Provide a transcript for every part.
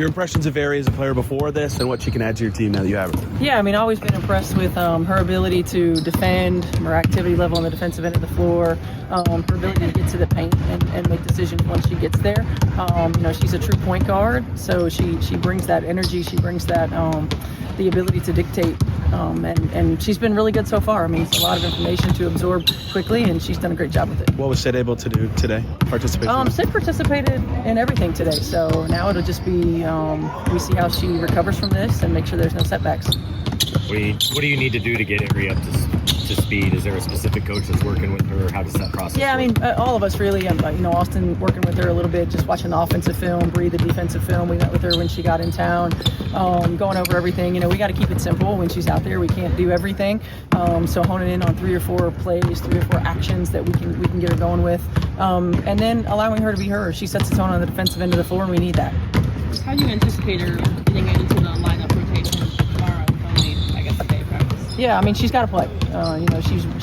Your impressions of Aari as a player before this and what she can add to your team now that you have her? Yeah, I mean, always been impressed with her ability to defend, her activity level on the defensive end of the floor, her ability to get to the paint and make decisions once she gets there. She's a true point guard, so she brings that energy, she brings that the ability to dictate, and she's been really good so far. I mean, it's a lot of information to absorb quickly, and she's done a great job with it. What was Sid able to do today? Sid participated in everything today, so now it'll just be we see how she recovers from this and make sure there's no setbacks. What do you need to do to get Aari up to speed? Is there a specific coach that's working with her? How does that process work? I mean, all of us really. Austin working with her a little bit, just watching the offensive film, Bree the defensive film. We met with her when she got in town, going over everything. We got to keep it simple when she's out there. We can't do everything. So honing in on 3 or 4 plays, 3 or 4 actions that we can get her going with, and then allowing her to be her. She sets the tone on the defensive end of the floor, and we need that. How do you anticipate her getting into the lineup rotation tomorrow? I guess the day of practice. Yeah, I mean, she's got to play.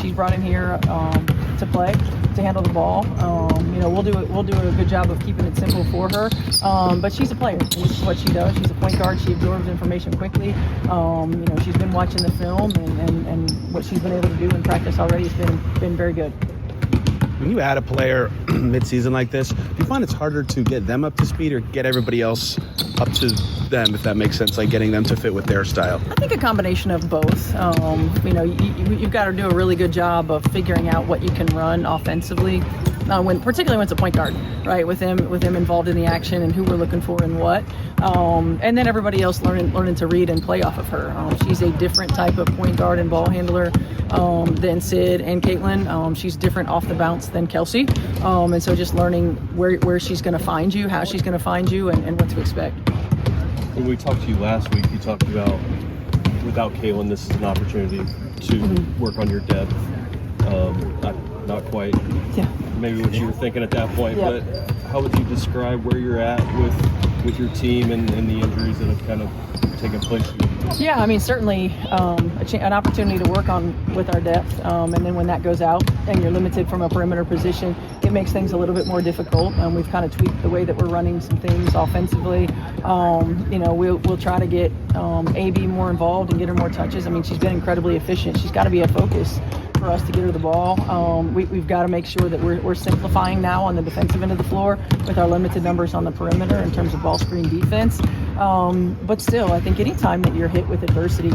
She's brought in here to play, to handle the ball. We'll do a good job of keeping it simple for her. But she's a player. This is what she does. She's a point guard. She absorbs information quickly. She's been watching the film, and what she's been able to do in practice already has been very good. When you add a player mid-season like this, do you find it's harder to get them up to speed or get everybody else up to them, if that makes sense, like getting them to fit with their style? I think a combination of both. You've got to do a really good job of figuring out what you can run offensively, particularly when it's a point guard, right? With them involved in the action and who we're looking for and what. And then everybody else learning to read and play off of her. She's a different type of point guard and ball handler than Sid and Caitlin. She's different off the bounce than Kelsey. And so just learning where she's going to find you, how she's going to find you, and what to expect. When we talked to you last week, you talked about without Caitlin, this is an opportunity to work on your depth. Not quite maybe what you were thinking at that point, but how would you describe where you're at with your team and the injuries that have kind of taken place here? Yeah, I mean, certainly an opportunity to work on with our depth, and then when that goes out and you're limited from a perimeter position, it makes things a little bit more difficult. We've kind of tweaked the way that we're running some things offensively. We'll try to get AB more involved and get her more touches. I mean, she's been incredibly efficient. She's got to be a focus for us to get her the ball. We've got to make sure that we're simplifying now on the defensive end of the floor with our limited numbers on the perimeter in terms of ball screen defense. But still, I think any time that you're hit with adversity,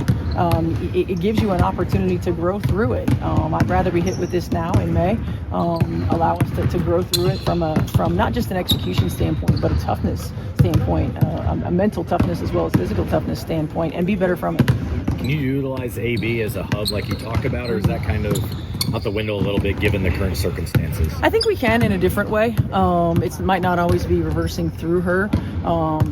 it gives you an opportunity to grow through it. I'd rather be hit with this now in May, allow us to grow through it from not just an execution standpoint, but a toughness standpoint, a mental toughness as well as physical toughness standpoint, and be better from it. Can you utilize AB as a hub like you talk about, or is that kind of out the window a little bit given the current circumstances? I think we can in a different way. It might not always be reversing through her.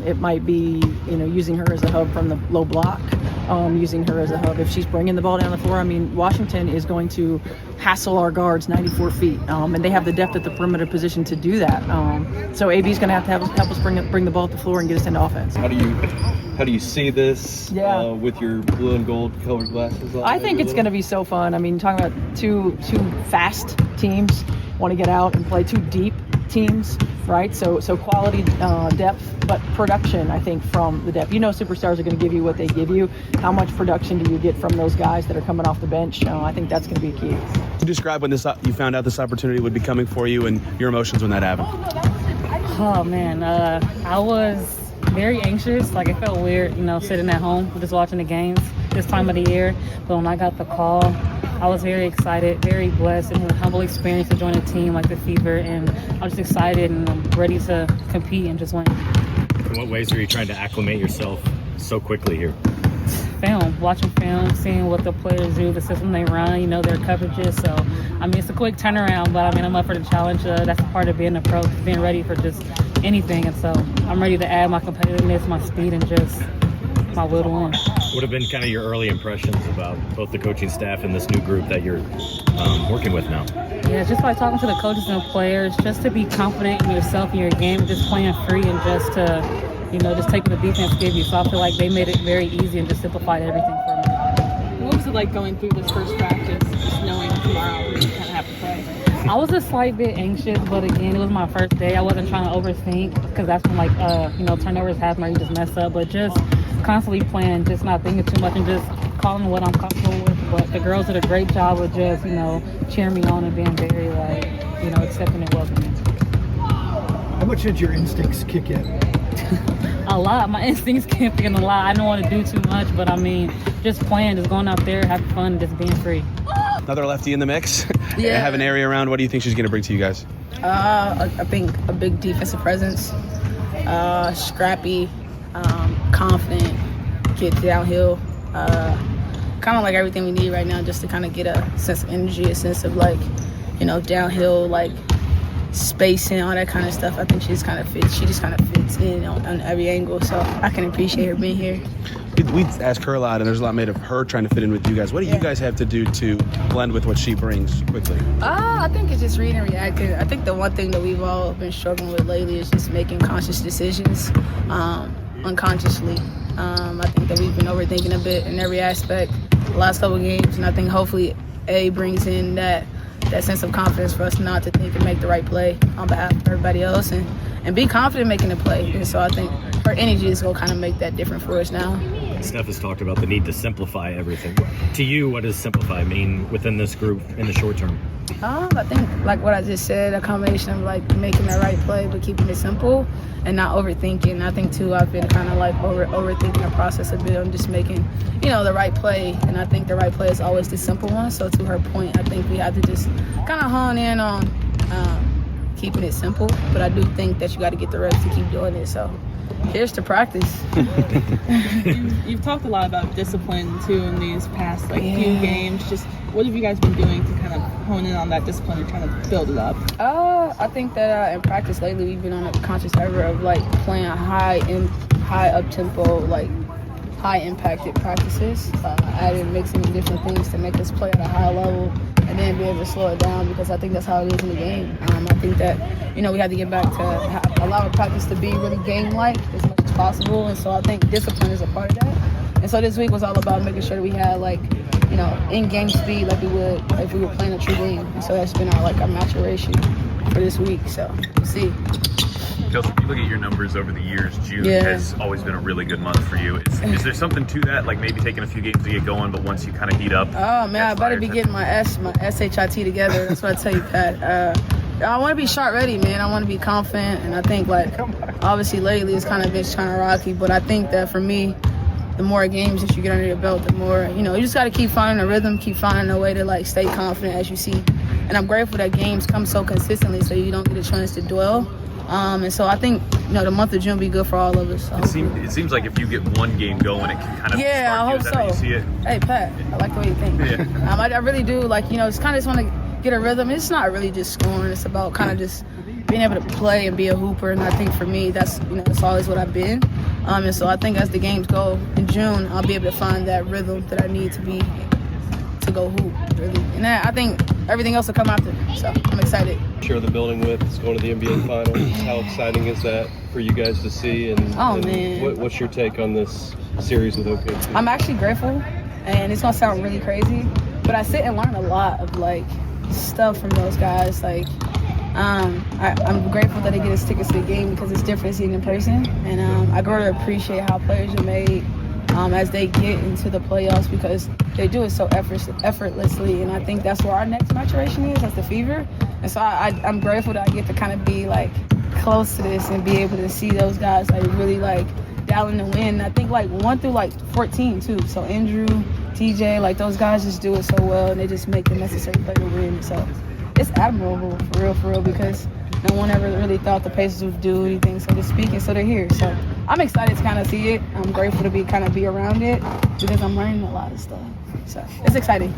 It might be, using her as a hub from the low block, using her as a hub if she's bringing the ball down the floor. I mean, Washington is going to hassle our guards 94 feet, and they have the depth at the perimeter position to do that. So AB's going to have us bring the ball to the floor and get us into offense. How do you see this with your blue and gold colored glasses on? I think it's going to be so fun. I mean, talking about two fast teams want to get out and play, 2 deep teams, right? So quality, depth, but production, I think, from the depth. Superstars are going to give you what they give you. How much production do you get from those guys that are coming off the bench? I think that's going to be key. Can you describe when you found out this opportunity would be coming for you and your emotions when that happened? Oh, man. I was very anxious. Like, it felt weird, sitting at home just watching the games this time of the year. But when I got the call, I was very excited, very blessed, and a humble experience to join a team like the Fever. And I was just excited and I'm ready to compete and just win. In what ways are you trying to acclimate yourself so quickly here? Watching film, seeing what the players do, the system they run, their coverages. So, I mean, it's a quick turnaround, but I'm up for the challenge. That's a part of being a pro, being ready for just anything. And so I'm ready to add my competitiveness, my speed, and just my will to win. What have been kind of your early impressions about both the coaching staff and this new group that you're working with now? Yeah, just by talking to the coaches and players, just to be confident in yourself and your game, just playing free and just to just taking the defense give you. So I feel like they made it very easy and just simplified everything for me. What was it like going through this first practice, just knowing tomorrow you kind of have to play? I was a slight bit anxious, but again, it was my first day. I wasn't trying to overthink because that's when turnovers happen or you just mess up. But just constantly playing, just not thinking too much and just calling what I'm comfortable with. But the girls did a great job of just cheering me on and being very accepting and welcoming. How much did your instincts kick in? A lot. My instincts kicked in a lot. I don't want to do too much, but just playing, just going out there, having fun, and just being free. Another lefty in the mix. Yeah. Have an area around. What do you think she's going to bring to you guys? I think a big defensive presence, scrappy, confident, get downhill, kind of like everything we need right now, just to kind of get a sense of energy, a sense of downhill, spacing, all that kind of stuff. I think she just kind of fits in on every angle, so I can appreciate her being here. We ask her a lot, and there's a lot made of her trying to fit in with you guys. What do you guys have to do to blend with what she brings quickly? I think it's just reading and reacting. I think the one thing that we've all been struggling with lately is just making conscious decisions unconsciously. I think that we've been overthinking a bit in every aspect the last couple of games, and I think hopefully A brings in that sense of confidence for us not to think and make the right play on behalf of everybody else, and be confident making the play. And so I think her energy is going to kind of make that different for us now. Steph has talked about the need to simplify everything. To you, what does simplify mean within this group in the short term? I think, like what I just said, a combination of making the right play but keeping it simple and not overthinking. I think too, I've been kind of overthinking the process a bit on just making, the right play. And I think the right play is always the simple one. So to her point, I think we have to just kind of hone in on keeping it simple. But I do think that you got to get the reps to keep doing it. So here's to practice. You've talked a lot about discipline too in these past few games. Just what have you guys been doing to kind of hone in on that discipline and trying to build it up? I think that in practice lately we've been on a conscious effort of playing high up tempo, high impacted practices, mixing in different things to make us play at a high level and then be able to slow it down, because I think that's how it is in the game. I think that we have to get back to allowing practice to be really game-like as much as possible, and so I think discipline is a part of that. And so this week was all about making sure that we had in-game speed like we would if we were playing a true game. And so that's been our maturation for this week. So we'll see. Kelsey, if you look at your numbers over the years, June has always been a really good month for you. Is there something to that, maybe taking a few games to get going, but once you kind of heat up? Oh, man, I better be getting my SHIT together. That's what I tell you, Pat. I want to be shot ready, man. I want to be confident, and I think, obviously lately it's kind of been kind of rocky, but I think that for me, the more games that you get under your belt, the more, you just got to keep finding a rhythm, keep finding a way to, stay confident as you see. And I'm grateful that games come so consistently so you don't get a chance to dwell. And so I think, the month of June will be good for all of us. It seems like if you get one game going, it can kind of I hope so. You see it? Hey, Pat, I like the way you think. Yeah. I really do. Just kind of just want to get a rhythm. It's not really just scoring. It's about kind of just being able to play and be a hooper. And I think for me, that's always what I've been. And so I think as the games go in June, I'll be able to find that rhythm that I need to go hoop, really. And I think everything else will come after. So I'm excited. Share the building with, it's going to the NBA Finals. How exciting is that for you guys to see? Man. What's your take on this series with OKC? I'm actually grateful, and it's going to sound really crazy, but I sit and learn a lot of, stuff from those guys. I'm grateful that they get us tickets to the game because it's different seeing in person. And I grow to appreciate how players are made as they get into the playoffs, because they do it so effortlessly. And I think that's where our next maturation is, that's the Fever. And so I'm grateful that I get to kind of be close to this and be able to see those guys really dialing the win. I think 1 through 14 too. So Andrew, TJ, those guys just do it so well, and they just make the necessary play to win. So it's admirable for real, because no one ever really thought the Pacers would do anything, so to speak, and so they're here. So I'm excited to kind of see it. I'm grateful to be around it, because I'm learning a lot of stuff. So it's exciting.